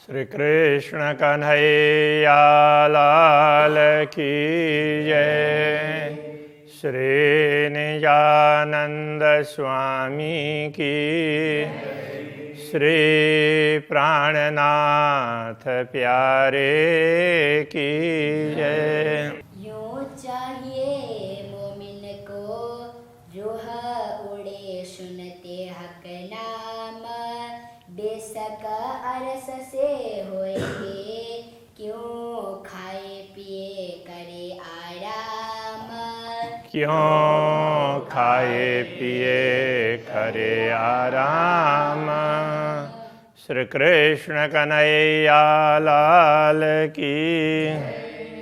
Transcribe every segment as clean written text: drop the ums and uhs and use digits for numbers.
श्री कृष्ण कन्हैया लाल की जय। श्री निजानंद स्वामी की, श्री प्राणनाथ प्यारे की जय। यूं चाहिए मोमिन को रूह उड़े सुनते हक नाम, बेशक अरस से होएंगे क्यों खाए पिए करे आराम। क्यों खाए पिए करे आराम। श्री कृष्ण कन्हैया लाल की।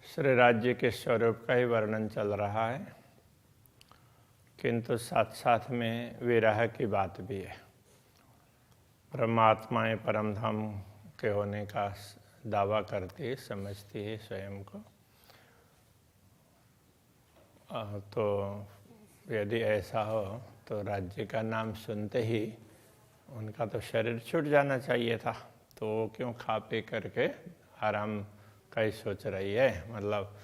श्री राज्य के स्वरूप का ही वर्णन चल रहा है, किंतु साथ साथ में विरह की बात भी है। परमात्माएं परम धाम के होने का दावा करती है, समझती है स्वयं को। तो यदि ऐसा हो तो राज्य का नाम सुनते ही उनका तो शरीर छूट जाना चाहिए था, तो वो क्यों खा पी करके आराम का ही सोच रही है, मतलब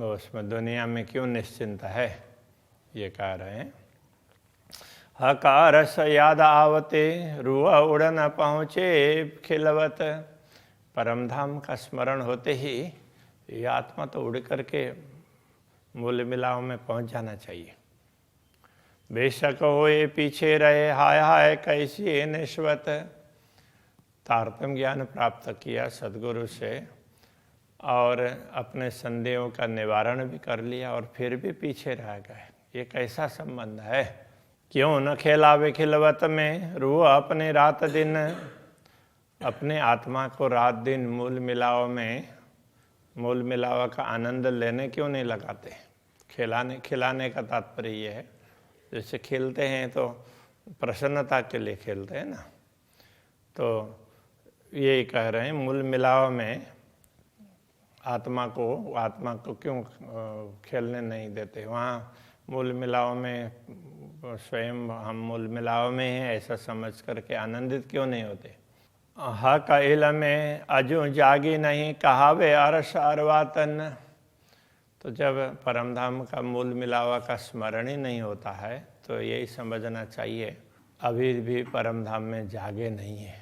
उसमें दुनिया में क्यों निश्चिंत है, ये कह रहे हैं। हकार स याद आवते रुआ उड़ न पहुँचे खिलवत। परम धाम का स्मरण होते ही ये आत्मा तो उड़ करके मूल मिलाव में पहुँच जाना चाहिए। बेशक होए पीछे रहे हाय हाय कैसी निश्वत। तारतम्य ज्ञान प्राप्त किया सद्गुरु से और अपने संदेहों का निवारण भी कर लिया और फिर भी पीछे रह गए, ये कैसा संबंध है। क्यों न खेलावे खिलवत में रूह अपने रात दिन। अपने आत्मा को रात दिन मूल मिलाव में, मूल मिलाव का आनंद लेने क्यों नहीं लगाते। खिलाने का तात्पर्य ये है, जैसे खेलते हैं तो प्रसन्नता के लिए खेलते हैं ना, तो यही कह रहे हैं मूल मिलाव में आत्मा को क्यों खेलने नहीं देते। वहाँ मूल मिलाव में स्वयं हम मूल मिलाव में हैं ऐसा समझ करके आनंदित क्यों नहीं होते। हा का इल में अजू जागी नहीं कहावे अरस अरवातन। तो जब परमधाम का मूल मिलावा का स्मरण ही नहीं होता है तो यही समझना चाहिए अभी भी परमधाम में जागे नहीं है।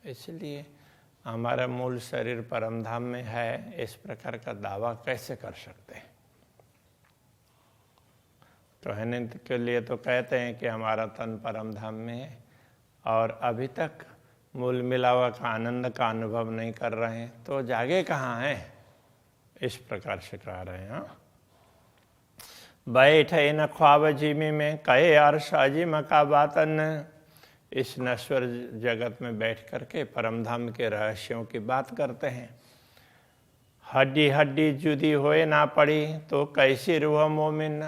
इसलिए हमारा मूल शरीर परमधाम में है, इस प्रकार का दावा कैसे कर सकते हैं। तो है के लिए तो कहते हैं कि हमारा तन परमधाम में है और अभी तक मूल मिलावा का आनंद का अनुभव नहीं कर रहे हैं, तो जागे कहाँ हैं, इस प्रकार से कह रहे हैं। बैठे न ख्वाब जिमी में कहे अर्श अजिम का बातन। इस नश्वर जगत में बैठ करके परमधाम के रहस्यों की बात करते हैं। हड्डी हड्डी जुदी होए ना पड़ी तो कैसी रूह मोमिन।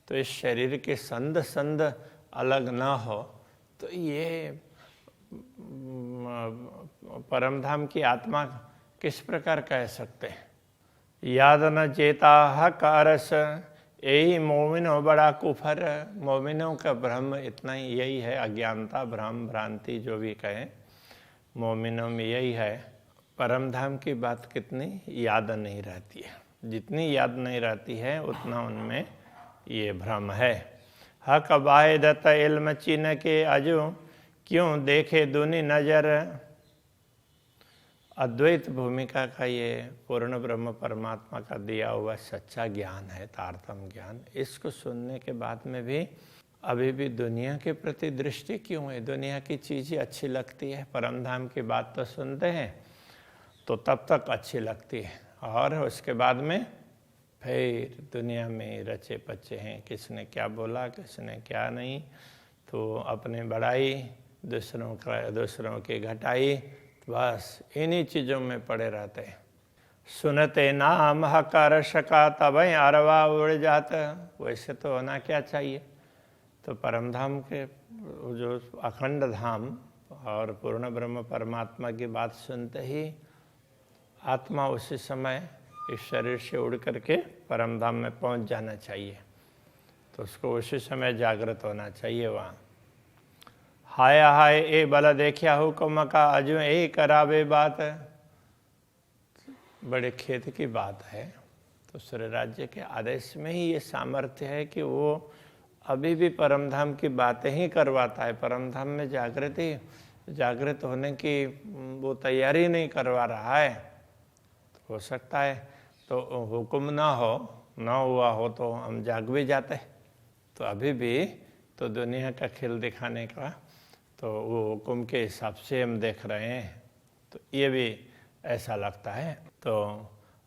तो इस शरीर के संद संद अलग ना हो तो ये परमधाम की आत्मा किस प्रकार कह सकते हैं। याद न चेता हक अरस यही मोमिनो बड़ा कुफर। मोमिनों का भ्रम इतना ही यही है, अज्ञानता भ्रम भ्रांति जो भी कहें, मोमिनों में यही है। परमधाम की बात कितनी याद नहीं रहती है, जितनी याद नहीं रहती है उतना उनमें ये भ्रम है। हक वाहिदत इल्म चिन्ह के अजू क्यों देखे दुनी नजर। अद्वैत भूमिका का ये पूर्ण ब्रह्म परमात्मा का दिया हुआ सच्चा ज्ञान है, तारतम्य ज्ञान। इसको सुनने के बाद में भी अभी भी दुनिया के प्रति दृष्टि क्यों है। दुनिया की चीज़ें अच्छी लगती है, परमधाम की बात तो सुनते हैं तो तब तक अच्छी लगती है और उसके बाद में फिर दुनिया में रचे पचे हैं, किसने क्या बोला किसने क्या नहीं, तो अपने बड़ाई दूसरों की घटाई, बस इन्हीं चीज़ों में पड़े रहते हैं। सुनते नाम हकार शका तब अरवा उड़ जाता। वैसे तो होना क्या चाहिए, तो परमधाम के जो अखंड धाम और पूर्ण ब्रह्म परमात्मा की बात सुनते ही आत्मा उसी समय इस शरीर से उड़ करके परमधाम में पहुंच जाना चाहिए, तो उसको उसी समय जागृत होना चाहिए वहाँ। हाय हाय ए बल देखिया हुक्म का अजू ए करावे बात। बड़े खेद की बात है। तो सूर्य राज्य के आदेश में ही ये सामर्थ्य है कि वो अभी भी परमधाम की बातें ही करवाता है। परमधाम में जागृत होने की वो तैयारी नहीं करवा रहा है। तो हो सकता है तो हुक्म ना हुआ हो तो हम जाग भी जाते। तो अभी भी तो दुनिया का खेल दिखाने का तो वो हुक्म के हिसाब से हम देख रहे हैं। तो ये भी ऐसा लगता है। तो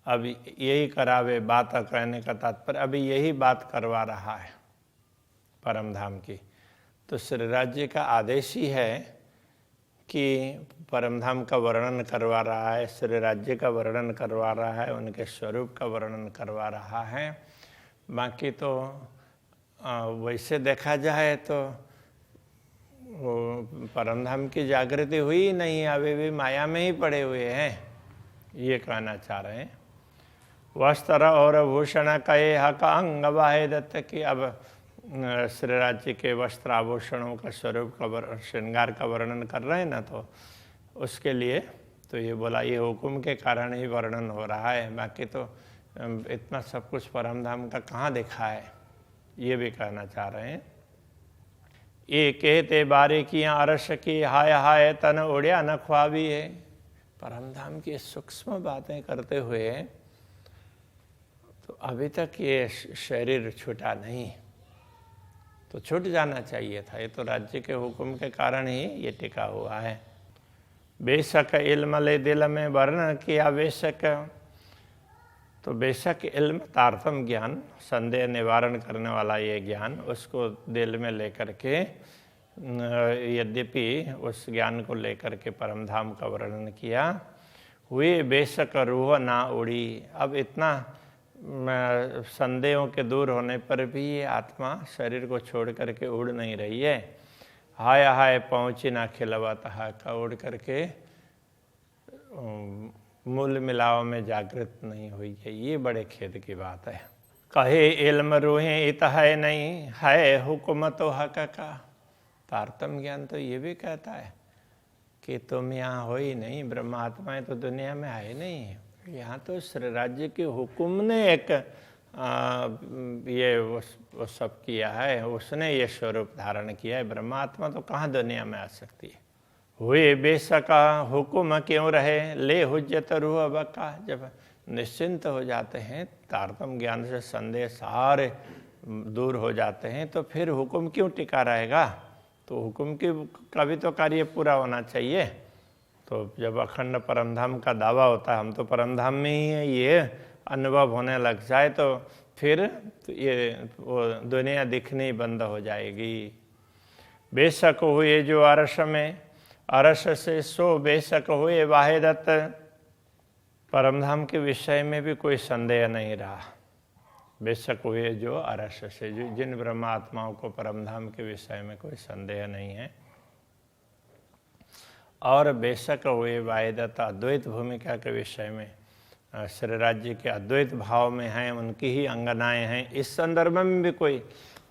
अब यही करावे बात कहने का तात्पर्य अभी यही बात करवा रहा है परमधाम की। तो श्री राज्य का आदेश ही है कि परमधाम का वर्णन करवा रहा है, श्री राज्य का वर्णन करवा रहा है, उनके स्वरूप का वर्णन करवा रहा है। बाकी तो वैसे देखा जाए तो वो परमधाम की जागृति हुई ही नहीं, अभी भी माया में ही पड़े हुए हैं, ये कहना चाह रहे हैं। वस्त्र और भूषण कहे हक अंग वाहे दत्त की। अब श्री राज्य के वस्त्र आभूषणों का स्वरूप का श्रृंगार का वर्णन कर रहे हैं ना, तो उसके लिए तो ये बोला ये हुक्म के कारण ही वर्णन हो रहा है। बाकी तो इतना सब कुछ परमधाम का कहाँ देखा है, ये भी कहना चाह रहे हैं। ये कहते बारीकियाँ अरस की हाय हाय तन उड़िया न ख्वाबी है। परमधाम की सूक्ष्म बातें करते हुए तो अभी तक ये शरीर छूटा नहीं, तो छूट जाना चाहिए था। ये तो राज्य के हुक्म के कारण ही ये टिका हुआ है। बेशक इल्म ले दिल में वर्णन किया बेशक। तो बेशक इल्म तारतम ज्ञान, संदेह निवारण करने वाला ये ज्ञान, उसको दिल में लेकर के यद्यपि उस ज्ञान को लेकर के परमधाम का वर्णन किया। हुए बेशक रूह ना उड़ी। अब इतना संदेहों के दूर होने पर भी ये आत्मा शरीर को छोड़ करके उड़ नहीं रही है। हाय हाय पहुँची ना खिलवत का उड़ करके मूल मिलाव में जागृत नहीं हुई है। ये बड़े खेद की बात है। कहे इल्म रूहें इत है नहीं, है हुक्म तो हक का। तारतम ज्ञान तो ये भी कहता है कि तुम यहाँ हो ही नहीं, ब्रह्मात्माएं तो दुनिया में है नहीं। यहाँ तो श्री राज्य के हुक्म ने एक ये वो सब किया है, उसने ये स्वरूप धारण किया है। ब्रह्मात्मा तो कहाँ दुनिया में आ सकती है। हुए बेशका हुक्म क्यों रहे, ले हुज्जत रूह बका। जब निश्चिंत हो जाते हैं, तारतम ज्ञान से संदेह सारे दूर हो जाते हैं, तो फिर हुक्म क्यों टिका रहेगा। तो हुक्म का भी तो कार्य पूरा होना चाहिए। तो जब अखंड परमधाम का दावा होता है हम तो परमधाम में ही हैं, ये अनुभव होने लग जाए तो फिर तो ये वो दुनिया दिखनी बंद हो जाएगी। बेशक हुए जो अरस में, अरस से सो बेशक हुए वाहिदत। परमधाम के विषय में भी कोई संदेह नहीं रहा। बेशक हुए जो अरस से, जिन ब्रह्मात्माओं को परमधाम के विषय में कोई संदेह नहीं है। और बेशक हुए वाहिदत, अद्वैत भूमिका के विषय में श्री राज्य के अद्वैत भाव में हैं, उनकी ही अंगनाएं हैं, इस संदर्भ में भी कोई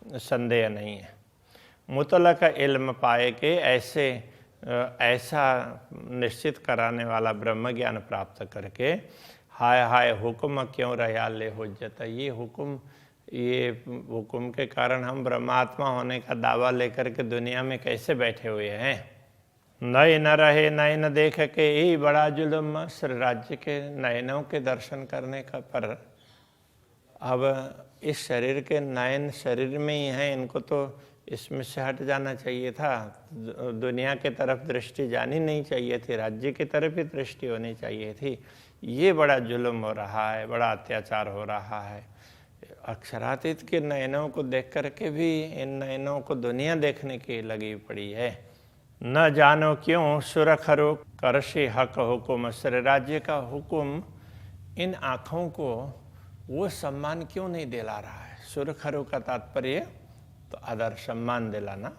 संदेह नहीं है। मुतलक इल्म पाए के ऐसा निश्चित कराने वाला ब्रह्म ज्ञान प्राप्त करके हाय हाय हुक्म क्यों रहा ले हुज्जत। ये हुक्म के कारण हम ब्रह्मात्मा होने का दावा लेकर के दुनिया में कैसे बैठे हुए हैं। नए न रहे नए न देख के यही बड़ा जुल्म। श्री राज्य के नयनों के दर्शन करने का पर अब इस शरीर के नयन शरीर में ही हैं, इनको तो इसमें से हट जाना चाहिए था। दुनिया के तरफ दृष्टि जानी नहीं चाहिए थी, राज्य की तरफ ही दृष्टि होनी चाहिए थी। ये बड़ा जुल्म हो रहा है, बड़ा अत्याचार हो रहा है। अक्षरातीत के नयनों को देख करके भी इन नयनों को दुनिया देखने की लगी पड़ी है। न जानो क्यों सुरखरो करशी हक हुकुम। श्री राज्य का हुक्म इन आँखों को वो सम्मान क्यों नहीं दिला रहा है। सुरखरो का तात्पर्य तो आदर सम्मान दिलाना।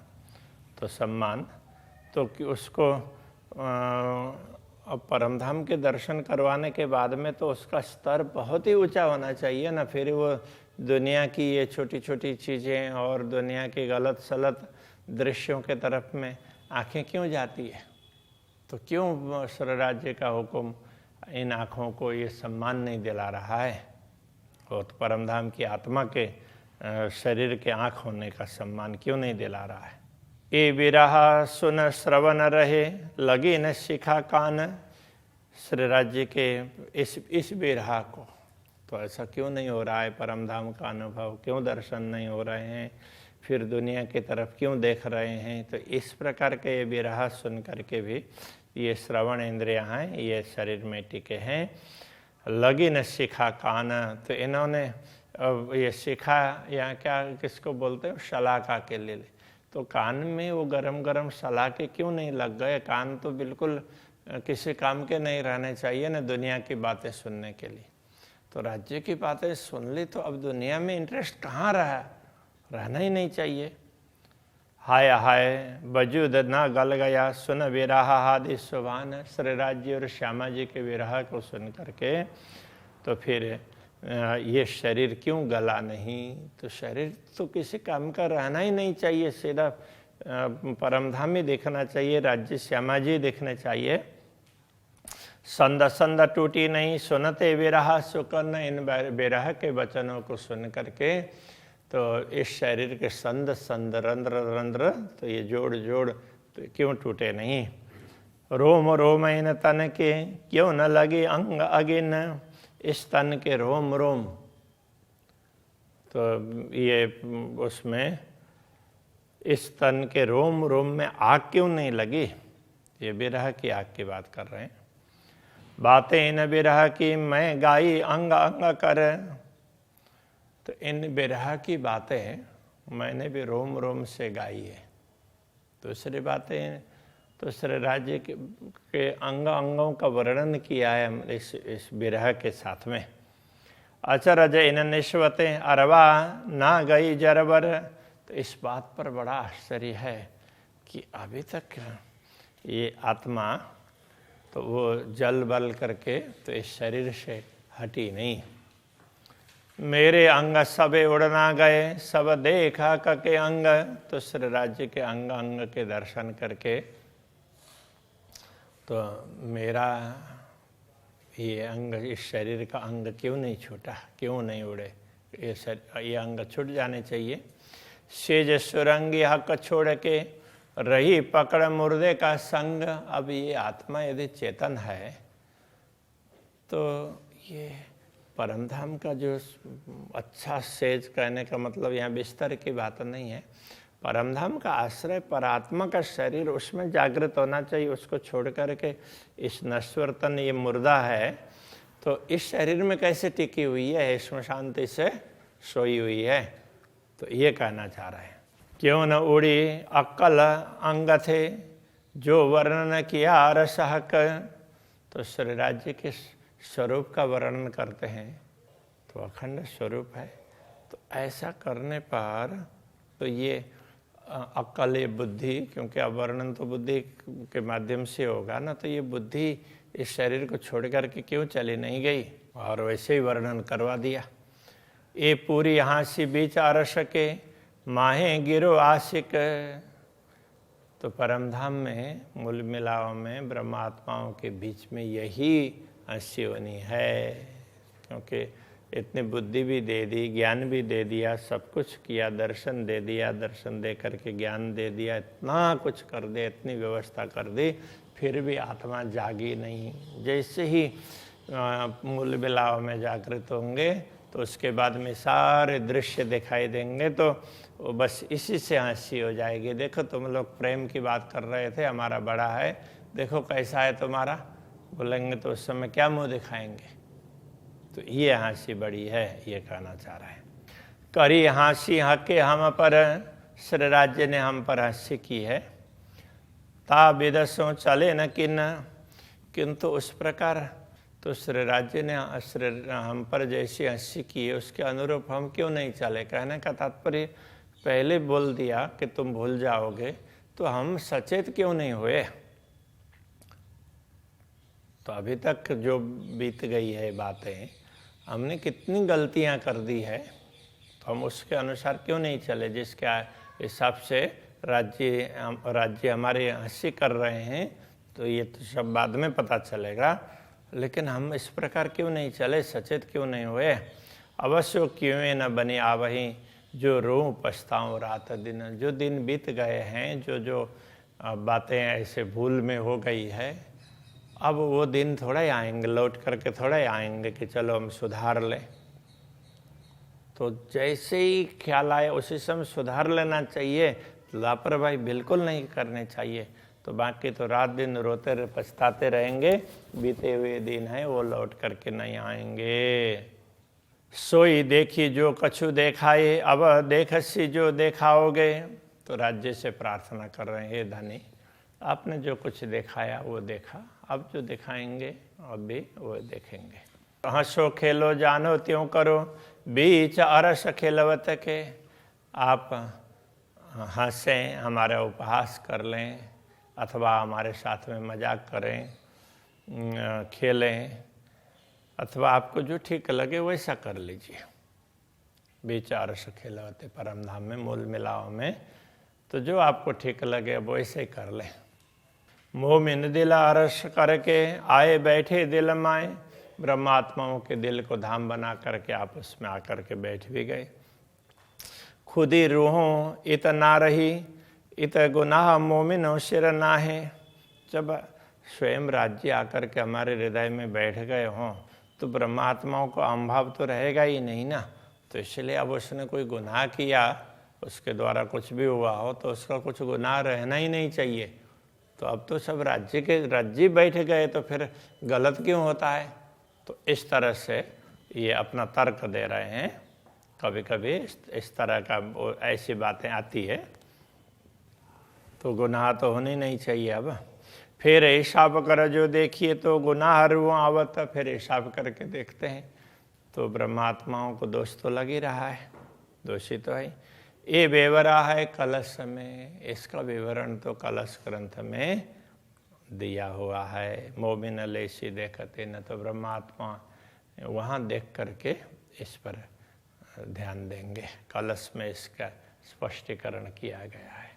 तो सम्मान तो कि उसको अब परमधाम के दर्शन करवाने के बाद में तो उसका स्तर बहुत ही ऊंचा होना चाहिए ना। फिर वो दुनिया की ये छोटी छोटी चीज़ें और दुनिया की गलत सलत दृश्यों के तरफ में आँखें क्यों जाती है? तो क्यों स्वर्ग राज्य का हुक्म इन आँखों को ये सम्मान नहीं दिला रहा है? और तो परमधाम की आत्मा के शरीर के आँख होने का सम्मान क्यों नहीं दिला रहा है? ये विरहा सुन श्रवण रहे, लगी न शिखा कान। श्री राज्य के इस विरहा को तो ऐसा क्यों नहीं हो रहा है? परमधाम का अनुभव क्यों दर्शन नहीं हो रहे हैं? फिर दुनिया की तरफ क्यों देख रहे हैं? तो इस प्रकार के ये विरहा सुन करके भी ये श्रवण इंद्रियां हैं, ये शरीर में टिके हैं। लगी न शिखा कान, तो इन्होंने ये शिखा यहाँ क्या किसको बोलते हैं? शलाका के लिए। तो कान में वो गरम गरम शलाके क्यों नहीं लग गए? कान तो बिल्कुल किसी काम के नहीं रहने चाहिए ना दुनिया की बातें सुनने के लिए। तो राज्य की बातें सुन ली तो अब दुनिया में इंटरेस्ट कहाँ रहा? रहना ही नहीं चाहिए। हाय हाय वजूद ना गल गया, सुन विरहा हादि सुभान। श्री राज्य और श्यामा जी के विरह को सुन करके तो फिर ये शरीर क्यों गला नहीं? तो शरीर तो किसी काम का रहना ही नहीं चाहिए, सीधा परमधाम ही देखना चाहिए, राज्य श्यामा जी देखने चाहिए। संद संद टूटी नहीं, सुनते विरहा सुकर्ण। इन विरह के वचनों को सुन करके तो इस शरीर के संद संद रंध्र रंध्र तो ये जोड़ जोड़ तो क्यों टूटे नहीं? रोम रोम इन तन के क्यों न लगे अंग अगिन। इस तन के रोम रोम तो ये उसमें इस तन के रोम रोम में आग क्यों नहीं लगी? ये विरह की आग की बात कर रहे हैं। बातें इन विरह की मैं गाई अंग अंग कर। तो इन विरह की बातें मैंने भी रोम रोम से गाई है। दूसरी बातें तो श्री राज्य के अंग अंगों का वर्णन किया है इस विरह के साथ में। अचरज इन निश्वतें अरवा ना गई जरबर। तो इस बात पर बड़ा आश्चर्य है कि अभी तक ये आत्मा तो वो जल बल करके तो इस शरीर से हटी नहीं। मेरे अंग सबे उड़ना गए, सब देखा के अंग। तो श्री राज्य के अंग अंग के दर्शन करके तो मेरा ये अंग, इस शरीर का अंग क्यों नहीं छूटा, क्यों नहीं उड़े? ये अंग छूट जाने चाहिए। सेज सुरंगी हक छोड़ के रही पकड़ मुर्दे का संग। अब ये आत्मा यदि चेतन है तो ये परमधाम का जो अच्छा सेज कहने का मतलब यहाँ बिस्तर की बात नहीं है। परमधाम का आश्रय परात्मा का शरीर, उसमें जागृत होना चाहिए। उसको छोड़ करके इस नश्वर तन ये मुर्दा है तो इस शरीर में कैसे टिकी हुई है? इसमें शांति से सोई हुई है। तो ये कहना चाह रहे हैं। क्यों न उड़ी अक्कल अंग थे, जो वर्णन किया रसहक। तो श्री राज्य के स्वरूप का वर्णन करते हैं तो अखंड स्वरूप है। तो ऐसा करने पर तो ये अक्ल, ये बुद्धि, क्योंकि अब वर्णन तो बुद्धि के माध्यम से होगा ना, तो ये बुद्धि इस शरीर को छोड़ करके क्यों चली नहीं गई? और वैसे ही वर्णन करवा दिया। ये पूरी यहाँ से बीच आरस के माहे गिरो आशिक। तो परमधाम में मूल मिलाव में ब्रह्मात्माओं के बीच में यही हंसी होनी है, क्योंकि इतनी बुद्धि भी दे दी, ज्ञान भी दे दिया, सब कुछ किया, दर्शन दे दिया, दर्शन दे करके ज्ञान दे दिया, इतना कुछ कर दे, इतनी व्यवस्था कर दी, फिर भी आत्मा जागी नहीं। जैसे ही मूल मिलाव में जागृत होंगे तो उसके बाद में सारे दृश्य दिखाई देंगे तो वो बस इसी से हंसी हो जाएगी। देखो तुम लोग प्रेम की बात कर रहे थे, हमारा बड़ा है, देखो कैसा है तुम्हारा, बोलेंगे तो उस समय क्या मुंह दिखाएंगे? तो ये हंसी बड़ी है, ये कहना चाह रहा है। करी हंसी हके हम पर, श्री राज्य ने हम पर हंसी की है। ता विदसों चले न किन, किंतु उस प्रकार तो श्री राज्य ने हम पर जैसी हंसी की है उसके अनुरूप हम क्यों नहीं चले? कहने का तात्पर्य पहले बोल दिया कि तुम भूल जाओगे, तो हम सचेत क्यों नहीं हुए? तो अभी तक जो बीत गई है बातें, हमने कितनी गलतियां कर दी है, तो हम उसके अनुसार क्यों नहीं चले जिसके हिसाब से राज्य हमारे हंसी कर रहे हैं, तो ये तो सब बाद में पता चलेगा, लेकिन हम इस प्रकार क्यों नहीं चले, सचेत क्यों नहीं हुए। अवश्य क्यों न बने आवही, जो रो पछताऊँ रात दिन। जो दिन बीत गए हैं, जो बातें ऐसे भूल में हो गई है, अब वो दिन थोड़ा ही आएंगे, लौट करके थोड़ा ही आएंगे कि चलो हम सुधार लें। तो जैसे ही ख्याल आए उसी समय सुधार लेना चाहिए, लापरवाही बिल्कुल नहीं करनी चाहिए। तो बाकी तो रात दिन रोते पछताते रहेंगे, बीते हुए दिन हैं वो लौट करके नहीं आएंगे। सोई देखी जो कछु देखाए, अब देखसी जो देखाओगे। तो राज्य से प्रार्थना कर रहे हैं, हे धनी आपने जो कुछ दिखाया वो देखा, अब जो दिखाएंगे अब भी वो देखेंगे। हंसो खेलो जानो त्यों करो, बीच अरस खेलवत के। आप हंसें, हमारा उपहास कर लें, अथवा हमारे साथ में मजाक करें, खेलें, अथवा आपको जो ठीक लगे वैसा कर लीजिए। बीच अरस खेलवते, परम धाम में मूल मिलाव में, तो जो आपको ठीक लगे अब वैसे ही कर लें। मोमिन दिल अरस करके आए बैठे दिल माए। ब्रह्मात्माओं के दिल को धाम बना करके आप उसमें आकर के बैठ भी गए। खुद ही रूहों इत ना रही, इत गुनाह मोमिनो सिर ना है। जब स्वयं राज्य आकर के हमारे हृदय में बैठ गए हों, तो ब्रह्मात्माओं को अहंभाव तो रहेगा ही नहीं ना। तो इसलिए अब उसने कोई गुनाह किया, उसके द्वारा कुछ भी हुआ हो, तो उसका कुछ गुनाह रहना ही नहीं चाहिए। तो अब तो सब राज्य बैठ गए, तो फिर गलत क्यों होता है। तो इस तरह से ये अपना तर्क दे रहे हैं। कभी कभी इस तरह का ऐसी बातें आती है, तो गुनाह तो होने नहीं चाहिए। अब फिर हिसाब कर जो देखिए तो गुनाह रू आवत। फिर हिसाब करके देखते हैं तो ब्रह्मात्माओं को दोष तो लग ही रहा है, दोषी तो है। ये विवरा है कलश में, इसका विवरण तो कलश ग्रंथ में दिया हुआ है। मोमिन लेसी देखते न, तो ब्रह्मात्मा वहाँ देख करके इस पर ध्यान देंगे। कलश में इसका स्पष्टीकरण किया गया है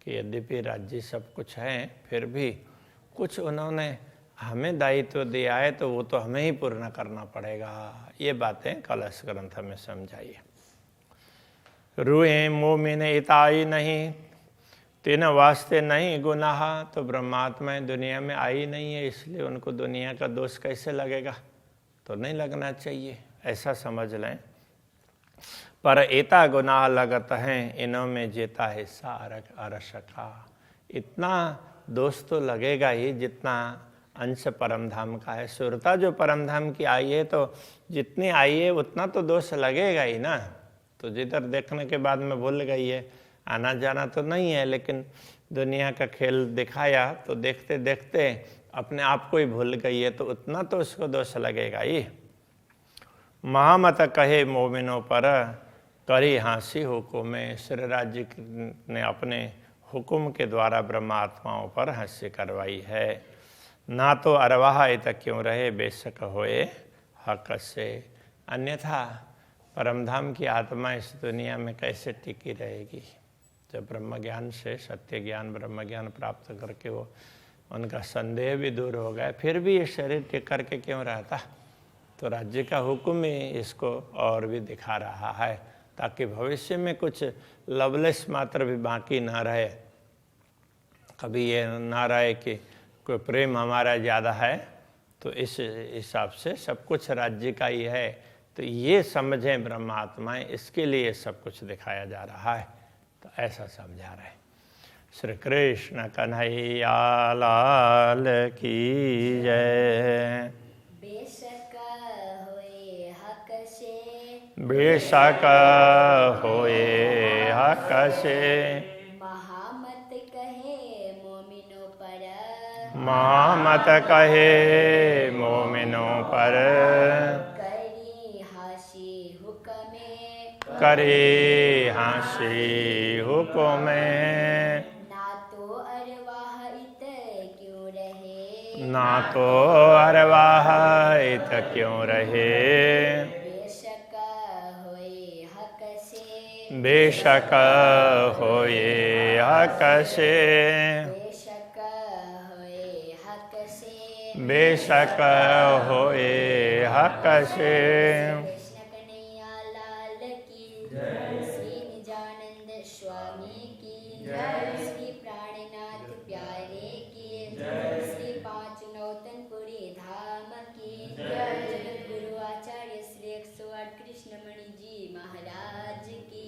कि यद्यपि राज्य सब कुछ है, फिर भी कुछ उन्होंने हमें दायित्व दिया है, तो वो तो हमें ही पूर्ण करना पड़ेगा। ये बातें कलश ग्रंथ में समझाइए। रूए मोमिन इताई नहीं, तीन वास्ते नहीं गुनाह। तो ब्रह्मात्माएं दुनिया में आई नहीं है, इसलिए उनको दुनिया का दोष कैसे लगेगा, तो नहीं लगना चाहिए, ऐसा समझ लें। पर एता गुनाह लगत हैं, इनों में जेता हिस्सा अरसका। इतना दोष तो लगेगा ही जितना अंश परमधाम का है। सुरता जो परमधाम की आई है, तो जितनी आई है उतना तो दोष लगेगा ही ना। तो जिधर देखने के बाद में भूल गई है, आना जाना तो नहीं है, लेकिन दुनिया का खेल दिखाया तो देखते देखते अपने आप को ही भूल गई है, तो उतना तो उसको दोष लगेगा ही। महामत कहे मोमिनों पर करी हाँसी हुकुम में। श्री राज्य ने अपने हुकुम के द्वारा ब्रह्मात्माओं पर हंसी करवाई है। ना तो अरवाह इत क्यों रहे, बेशक होए हक से। अन्यथा परमधाम की आत्मा इस दुनिया में कैसे टिकी रहेगी। जब ब्रह्म ज्ञान से सत्य ज्ञान ब्रह्म ज्ञान प्राप्त करके वो उनका संदेह भी दूर हो गया, फिर भी ये शरीर टिक करके क्यों रहता। तो राज्य का हुक्म ही इसको और भी दिखा रहा है, ताकि भविष्य में कुछ लवलेस मात्र भी बाकी ना रहे। कभी ये ना रहे कि कोई प्रेम हमारा ज़्यादा है, तो इस हिसाब से सब कुछ राज्य का ही है। तो ये समझें ब्रह्मात्माएं, इसके लिए सब कुछ दिखाया जा रहा है। तो ऐसा समझा रहे। श्री कृष्ण कन्हैया लाल की जय। बेशक होए हक से। महामत कहे मोमिनों पर, महामत कहे मोमिनों पर। करी हासी हुक्मे, करे हाँसी हुक्मे। ना तो अरवाह इत क्यों रहे, ना तो अरवाह इत क्यों रहे। बेशक होए हक से। बेशक होए हक से, बेशक होए हक से, बेशक होए हक से। कृष्ण कन्हैया लाल की श्री निजानंद स्वामी की श्री प्राणनाथ प्यारे की श्री पांच नौतनपुरी धाम की जगत गुरु आचार्य श्री 108 कृष्णमणि जी महाराज की